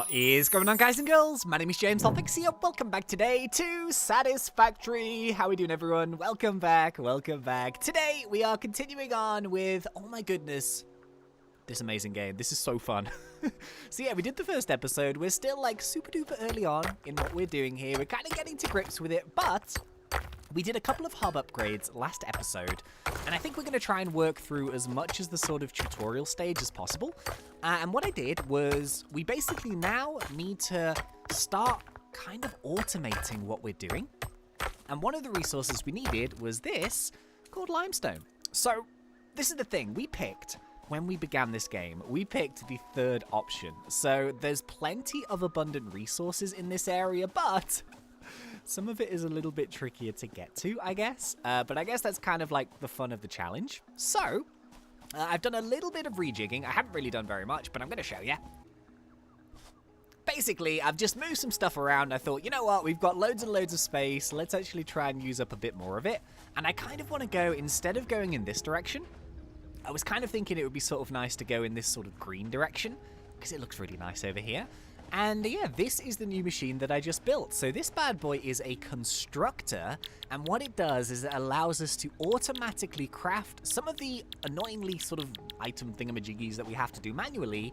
What is going on, guys and girls? My name is James, ThnxCya. Welcome back today to Satisfactory. How are we doing, everyone? Welcome back, welcome back. Today, we are continuing on with, oh my goodness, this amazing game. This is so fun. So yeah, we did the first episode. We're still like super duper early on in what we're doing here. We're kind of getting to grips with it, but we did a couple of hub upgrades last episode, and I think we're going to try and work through as much as the sort of tutorial stage as possible. And what I did was we basically now need to start kind of automating what we're doing. And one of the resources we needed was this called limestone. So this is the thing. We picked, when we began this game, we picked the third option. So there's plenty of abundant resources in this area, but some of it is a little bit trickier to get to, I guess. But I guess that's kind of like the fun of the challenge. So I've done a little bit of rejigging. I haven't really done very much, but I'm going to show you. Basically, I've just moved some stuff around. I thought, you know what? We've got loads and loads of space. Let's actually try and use up a bit more of it. And I kind of want to go, instead of going in this direction, I was kind of thinking it would be sort of nice to go in this sort of green direction, because it looks really nice over here. And yeah, this is the new machine that I just built. So this bad boy is a constructor, and what it does is it allows us to automatically craft some of the annoyingly sort of item thingamajiggies that we have to do manually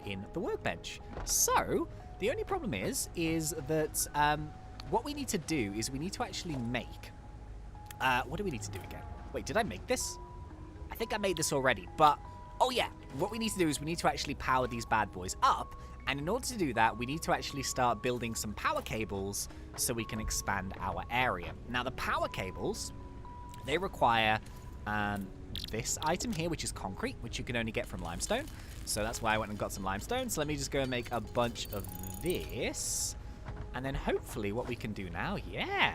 in the workbench. So the only problem is that what we need to do is we need to actually make... what do we need to do again? Wait, did I make this? I think I made this already, but... Oh yeah, what we need to do is we need to actually power these bad boys up. And in order to do that, we need to actually start building some power cables so we can expand our area. Now, the power cables, they require this item here, which is concrete, which you can only get from limestone. So that's why I went and got some limestone. So let me just go and make a bunch of this. And then hopefully what we can do now, yeah.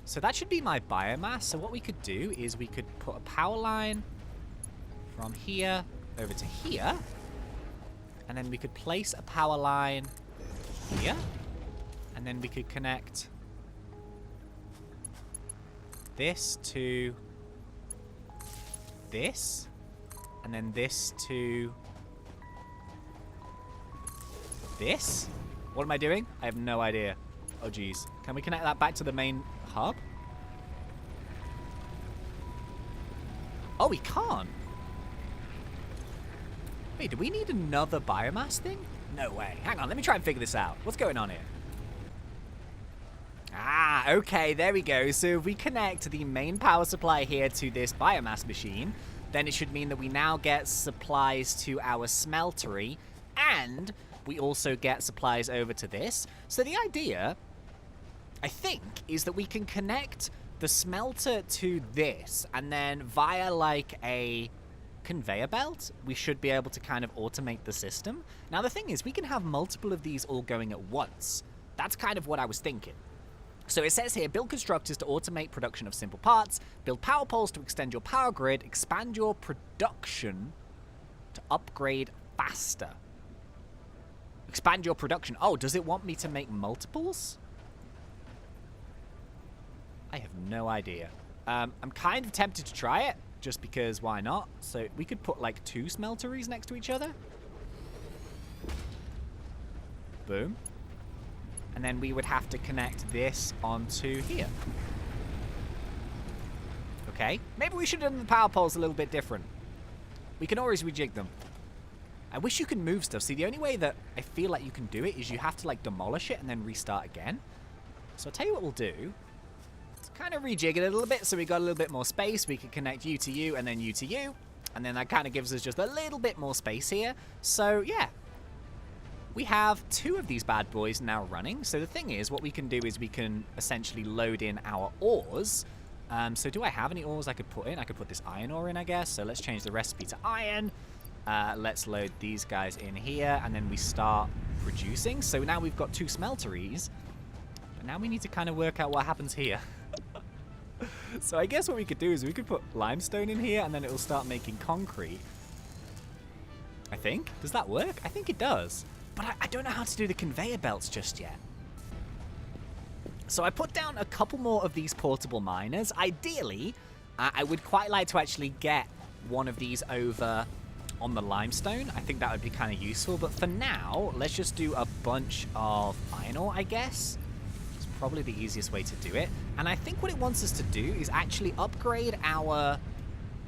So that should be my biomass. So what we could do is we could put a power line from here over to here. And then we could place a power line here. And then we could connect this to this. And then this to this. What am I doing? I have no idea. Oh, geez. Can we connect that back to the main hub? Oh, we can't. Wait, do we need another biomass thing? No way. Hang on, let me try and figure this out. What's going on here? Ah, okay, there we go. So if we connect the main power supply here to this biomass machine, then it should mean that we now get supplies to our smeltery, and we also get supplies over to this. So the idea, I think, is that we can connect the smelter to this, and then via like a conveyor belt, we should be able to kind of automate the system. Now the thing is, we can have multiple of these all going at once. That's kind of what I was thinking. So it says here, build constructors to automate production of simple parts, build power poles to extend your power grid, expand your production to upgrade faster. Expand your production. Oh, does it want me to make multiples? I have no idea. I'm kind of tempted to try it, just because why not? So we could put like 2 smelteries next to each other. Boom. And then we would have to connect this onto here. Okay. Maybe we should have done the power poles a little bit different. We can always rejig them. I wish you could move stuff. See, the only way that I feel like you can do it is you have to like demolish it and then restart again. So I'll tell you what we'll do. Kind of rejig it a little bit so we got a little bit more space. We could connect you to you and then you to you, and then that kind of gives us just a little bit more space here. So yeah, we have 2 of these bad boys now running. So the thing is, what we can do is we can essentially load in our ores. So do I have any ores I could put in? I could put this iron ore in, I guess. So let's change the recipe to iron. Let's load these guys in here, and then we start producing. So now we've got 2 smelteries, but now we need to kind of work out what happens here. So I guess what we could do is we could put limestone in here, and then it will start making concrete. I think. Does that work? I think it does. But I don't know how to do the conveyor belts just yet. So I put down a couple more of these portable miners. Ideally, I would quite like to actually get one of these over on the limestone. I think that would be kind of useful. But for now, let's just do a bunch of iron ore, I guess. It's probably the easiest way to do it. And I think what it wants us to do is actually upgrade our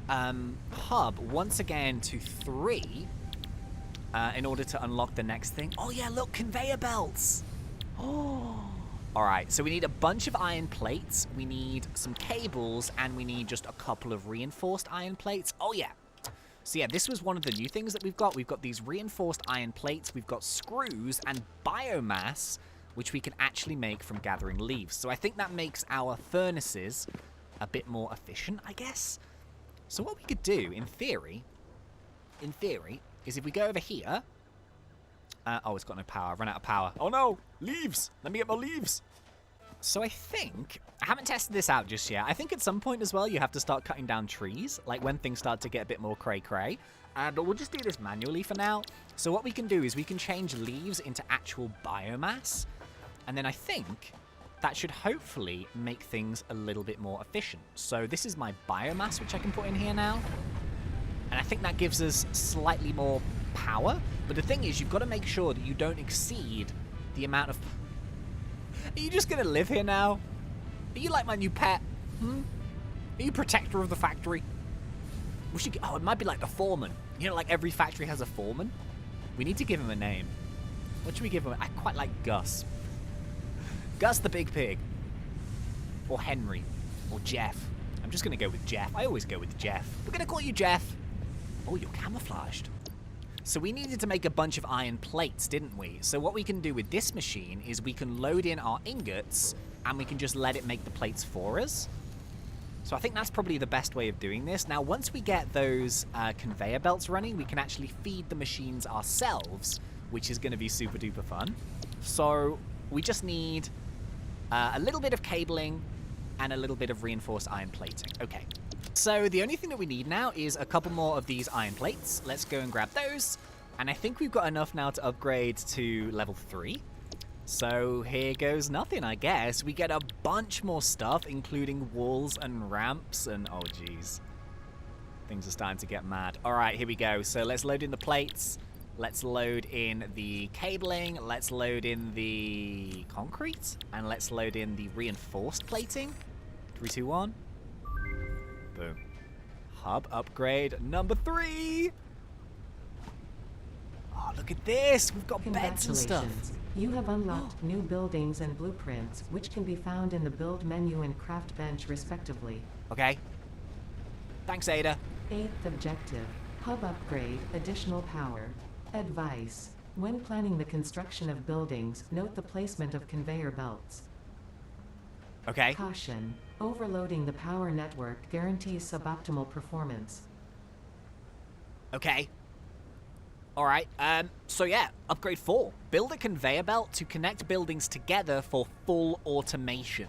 hub once again to 3 in order to unlock the next thing. Oh, yeah, look, conveyor belts. Oh. All right, so we need a bunch of iron plates. We need some cables, and we need just a couple of reinforced iron plates. Oh, yeah. So, yeah, this was one of the new things that we've got. We've got these reinforced iron plates. We've got screws and biomass, which we can actually make from gathering leaves. So I think that makes our furnaces a bit more efficient, I guess. So what we could do, in theory, is if we go over here... oh, it's got no power. I've run out of power. Oh, no! Leaves! Let me get my leaves! So I think... I haven't tested this out just yet. I think at some point as well, you have to start cutting down trees, like when things start to get a bit more cray-cray. But we'll just do this manually for now. So what we can do is we can change leaves into actual biomass. And then I think that should hopefully make things a little bit more efficient. So this is my biomass, which I can put in here now. And I think that gives us slightly more power. But the thing is, you've got to make sure that you don't exceed the amount of... Are you just going to live here now? Are you like my new pet? Are you protector of the factory? We should... Oh, it might be like the foreman. You know, like every factory has a foreman. We need to give him a name. What should we give him? I quite like Gus. Gus the Big Pig. Or Henry. Or Jeff. I'm just going to go with Jeff. I always go with Jeff. We're going to call you Jeff. Oh, you're camouflaged. So we needed to make a bunch of iron plates, didn't we? So what we can do with this machine is we can load in our ingots and we can just let it make the plates for us. So I think that's probably the best way of doing this. Now, once we get those conveyor belts running, we can actually feed the machines ourselves, which is going to be super duper fun. So we just need a little bit of cabling and a little bit of reinforced iron plating. Okay. So the only thing that we need now is a couple more of these iron plates. Let's go and grab those. And I think we've got enough now to upgrade to level 3. So here goes nothing, I guess. We get a bunch more stuff, including walls and ramps and... Oh, jeez. Things are starting to get mad. All right, here we go. So let's load in the plates. Let's load in the cabling. Let's load in the concrete. And let's load in the reinforced plating. 3, 2, 1. Boom. Hub upgrade number 3. Oh, look at this. We've got beds and stuff. You have unlocked new buildings and blueprints, which can be found in the build menu and craft bench, respectively. Okay. Thanks, Ada. 8th objective. Hub upgrade, additional power. Advice. When planning the construction of buildings, note the placement of conveyor belts. Okay. Caution. Overloading the power network guarantees suboptimal performance. Okay. All right. So yeah, upgrade 4. Build a conveyor belt to connect buildings together for full automation.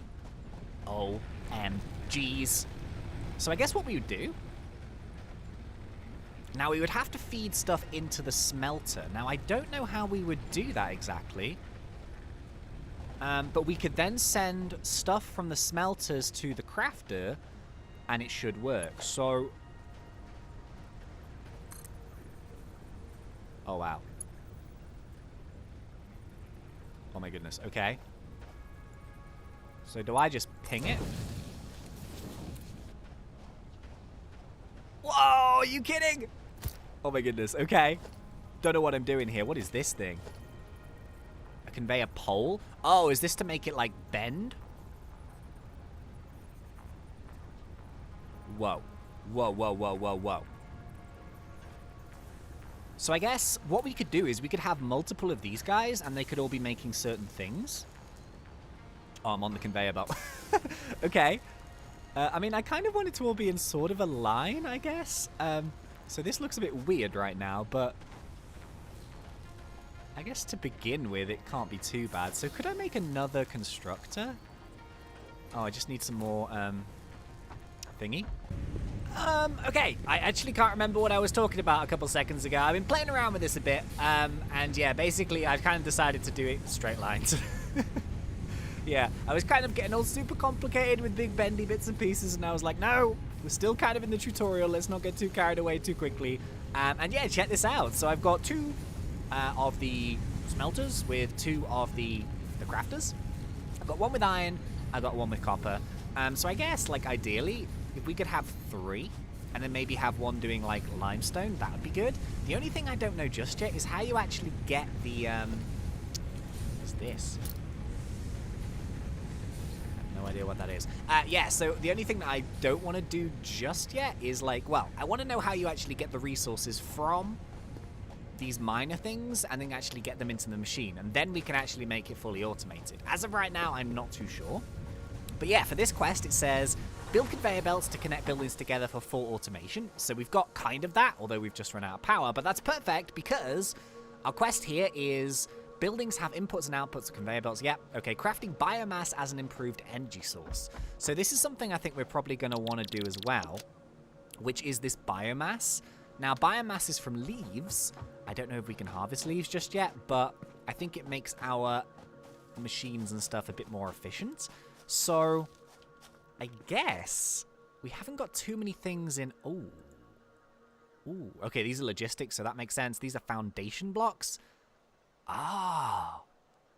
OMGs. So I guess what we would do... Now, we would have to feed stuff into the smelter. Now, I don't know how we would do that exactly. But we could then send stuff from the smelters to the crafter, and it should work. So... Oh, wow. Oh, my goodness. Okay. So do I just ping it? Whoa, are you kidding? Oh, my goodness. Okay. Don't know what I'm doing here. What is this thing? A conveyor pole? Oh, is this to make it, like, bend? Whoa. Whoa, whoa, whoa, whoa, whoa. So I guess what we could do is we could have multiple of these guys, and they could all be making certain things. Oh, I'm on the conveyor belt. Okay. I mean, I kind of want it to all be in sort of a line, I guess. So this looks a bit weird right now, but... I guess to begin with, it can't be too bad. So could I make another constructor? Oh, I just need some more, thingy. Okay, I actually can't remember what I was talking about a couple seconds ago. I've been playing around with this a bit, and yeah, basically I've kind of decided to do it straight lines. Yeah, I was kind of getting all super complicated with big bendy bits and pieces, and I was like, no, we're still kind of in the tutorial, let's not get too carried away too quickly. And yeah, check this out. So I've got 2 of the smelters with 2 of the crafters. I've got 1 with iron, I've got 1 with copper. So I guess, like, ideally, if we could have 3, and then maybe have 1 doing, like, limestone, that would be good. The only thing I don't know just yet is how you actually get the, what is this? I have no idea what that is. Yeah, so the only thing that I don't want to do just yet is, like, well, I want to know how you actually get the resources from these minor things and then actually get them into the machine, and then we can actually make it fully automated. As of right now, I'm not too sure. But yeah, for this quest, it says, build conveyor belts to connect buildings together for full automation. So we've got kind of that, although we've just run out of power, but that's perfect because our quest here is buildings have inputs and outputs of conveyor belts. Yep, okay, crafting biomass as an improved energy source. So this is something I think we're probably going to want to do as well, which is this biomass. Now, biomass is from leaves. I don't know if we can harvest leaves just yet, but I think it makes our machines and stuff a bit more efficient. So, I guess we haven't got too many things in... Ooh. Ooh. Okay, these are logistics, so that makes sense. These are foundation blocks. Ah.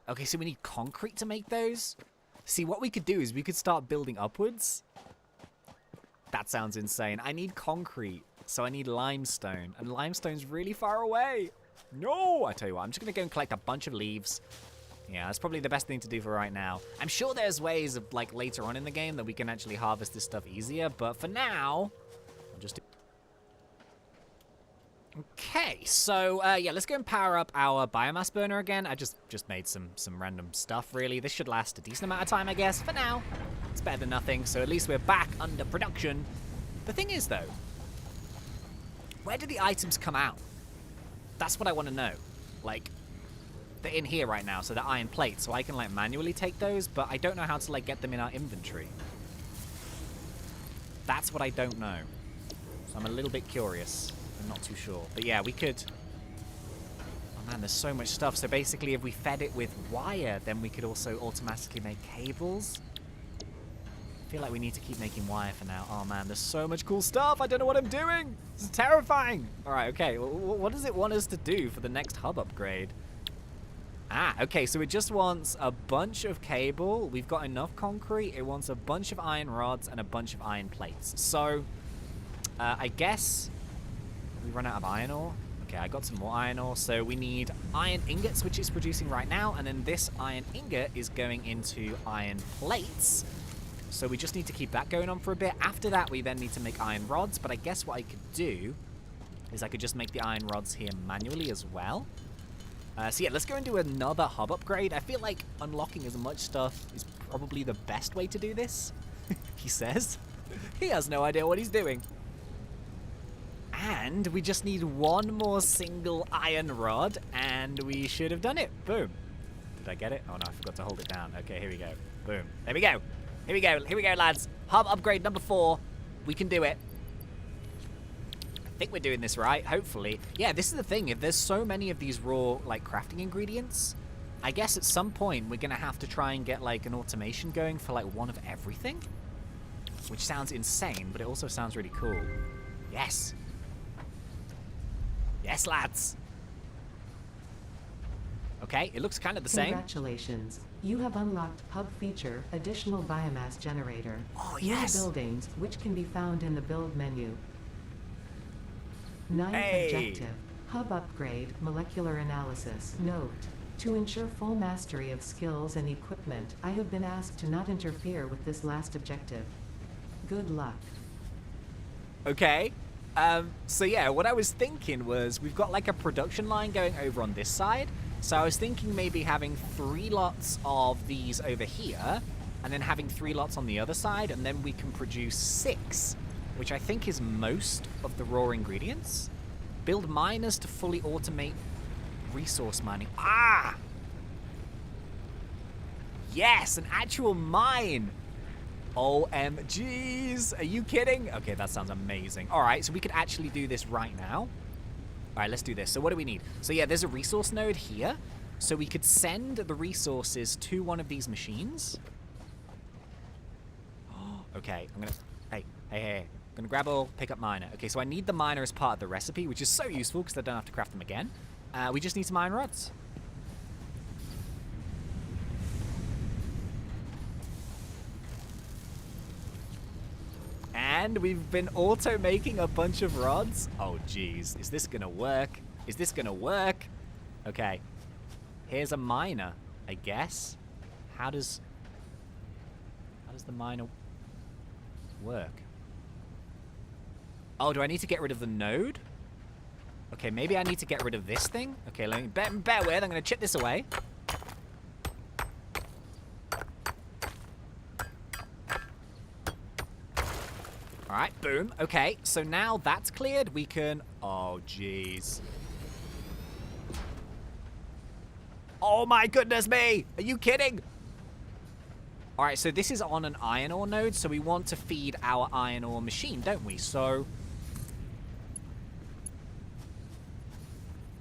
Okay, so we need concrete to make those. See, what we could do is we could start building upwards. That sounds insane. I need concrete, so I need limestone. And limestone's really far away. No! I tell you what, I'm just going to go and collect a bunch of leaves. Yeah, that's probably the best thing to do for right now. I'm sure there's ways of, like, later on in the game that we can actually harvest this stuff easier, but for now, I'll just do... Okay, so, yeah, let's go and power up our biomass burner again. I just made some random stuff, really. This should last a decent amount of time, I guess. For now, it's better than nothing, so at least we're back under production. The thing is, though, where do the items come out? That's what I want to know. Like... They're in here right now, so they're iron plates, so I can, like, manually take those, but I don't know how to, like, get them in our inventory. That's what I don't know. So I'm a little bit curious. I'm not too sure. But yeah, we could... Oh man, there's so much stuff. So basically, if we fed it with wire, then we could also automatically make cables. I feel like we need to keep making wire for now. Oh man, there's so much cool stuff. I don't know what I'm doing. This is terrifying. All right, okay. What does it want us to do for the next hub upgrade? Ah, okay, so it just wants a bunch of cable. We've got enough concrete. It wants a bunch of iron rods and a bunch of iron plates. So, I guess we run out of iron ore. Okay, I got some more iron ore. So we need iron ingots, which it's producing right now. And then this iron ingot is going into iron plates. So we just need to keep that going on for a bit. After that, we then need to make iron rods. But I guess what I could do is I could just make the iron rods here manually as well. So yeah, let's go and do another hub upgrade. I feel like unlocking as much stuff is probably the best way to do this, he says. He has no idea what he's doing. And we just need 1 more single iron rod, and we should have done it. Boom. Did I get it? Oh no, I forgot to hold it down. Okay, here we go. Boom. There we go. Here we go. Here we go, lads. Hub upgrade number 4. We can do it. I think we're doing this right, hopefully. Yeah, this is the thing. If there's so many of these raw, like, crafting ingredients, I guess at some point we're going to have to try and get, like, an automation going for, like, 1 of everything. Which sounds insane, but it also sounds really cool. Yes. Yes, lads. Okay, it looks kind of the same. Congratulations. You have unlocked Hub Feature, Additional Biomass Generator. Oh, yes. New buildings, which can be found in the Build menu. 9th Hey. objective, Hub Upgrade, Molecular Analysis. Note, to ensure full mastery of skills and equipment, I have been asked to not interfere with this last objective. Good luck. Okay. So yeah, what I was thinking was we've got like a production line going over on this side. So I was thinking maybe having 3 lots of these over here and then having 3 lots on the other side, and then we can produce 6. Which I think is most of the raw ingredients. Build miners to fully automate resource mining. Ah! Yes, an actual mine! OMGs! Are you kidding? Okay, that sounds amazing. Alright, so we could actually do this right now. Alright, let's do this. So what do we need? So yeah, there's a resource node here. So we could send the resources to one of these machines. Okay, I'm gonna... Hey. Gonna grab all, pick up miner. Okay, so I need the miner as part of the recipe, which is so useful because I don't have to craft them again. We just need some iron rods. And we've been auto-making a bunch of rods. Oh, jeez. Is this gonna work? Is this gonna work? Okay. Here's a miner, I guess. How does the miner work? Oh, do I need to get rid of the node? Okay, maybe I need to get rid of this thing. Okay, let me bear with. I'm gonna chip this away. Alright, boom. Okay, so now that's cleared, we can... Oh, jeez. Oh my goodness me! Are you kidding? Alright, so this is on an iron ore node, so we want to feed our iron ore machine, don't we? So...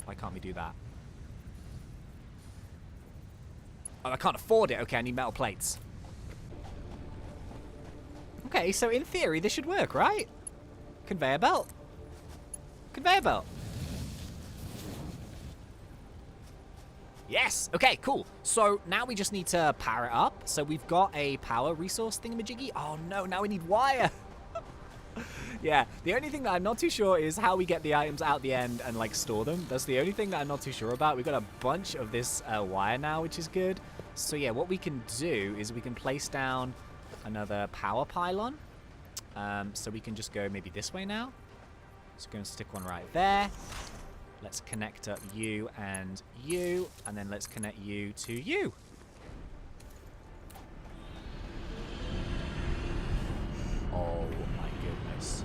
Why can't we do that? Oh, I can't afford it. Okay, I need metal plates. Okay, so in theory, this should work, right? Conveyor belt. Conveyor belt. Yes! Okay, cool. So now we just need to power it up. So we've got a power resource thingamajiggy. Oh no, now we need wire. Yeah, the only thing that I'm not too sure is how we get the items out the end and like store them. That's the only thing that I'm not too sure about. We've got a bunch of this wire now, which is good. So yeah, what we can do is we can place down another power pylon. So we can just go maybe this way now. So go and stick one right there. Let's connect up you, and then let's connect you to you. Oh my goodness.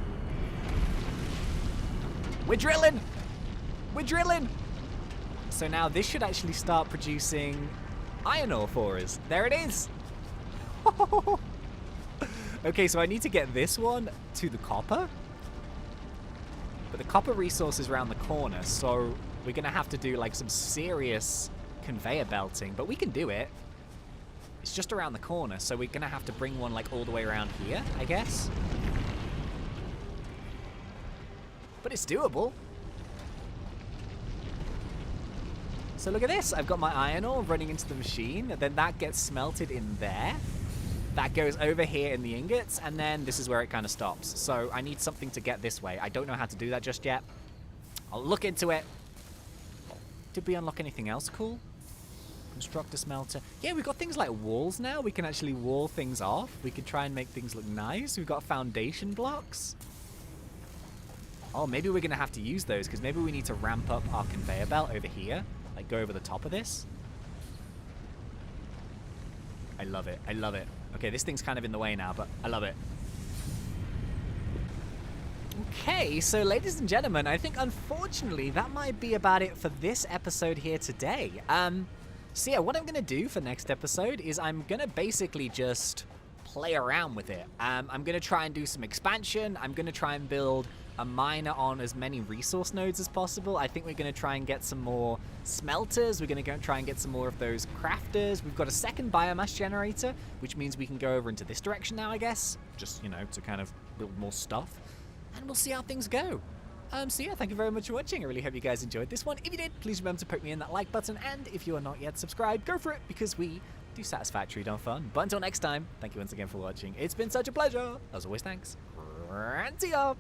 We're drilling! We're drilling! So now this should actually start producing iron ore for us. There it is! Okay, so I need to get this one to the copper. But the copper resource is around the corner, so we're going to have to do like some serious conveyor belting. But we can do it. It's just around the corner, so we're going to have to bring one like all the way around here, I guess. But it's doable. So look at this. I've got my iron ore running into the machine. Then that gets smelted in there. That goes over here in the ingots, and then this is where it kind of stops. So I need something to get this way. I don't know how to do that just yet. I'll look into it. Did we unlock anything else cool? Construct a smelter. Yeah, we've got things like walls now. We can actually wall things off. We can try and make things look nice. We've got foundation blocks. Oh, maybe we're going to have to use those, because maybe we need to ramp up our conveyor belt over here. Like, go over the top of this. I love it. I love it. Okay, this thing's kind of in the way now, but I love it. Okay, so ladies and gentlemen, I think unfortunately that might be about it for this episode here today. So yeah, what I'm going to do for next episode is I'm going to basically just play around with it. I'm going to try and do some expansion. I'm going to try and build a miner on as many resource nodes as possible. I think we're going to try and get some more smelters. We're going to go and try and get some more of those crafters. We've got a second biomass generator, which means we can go over into this direction now, I guess. Just, you know, to kind of build more stuff. And we'll see how things go. So yeah, thank you very much for watching. I really hope you guys enjoyed this one. If you did, please remember to poke me in that like button. And if you are not yet subscribed, go for it, because we do Satisfactory, don't fun. But until next time, thank you once again for watching. It's been such a pleasure. As always, thanks. And see ya.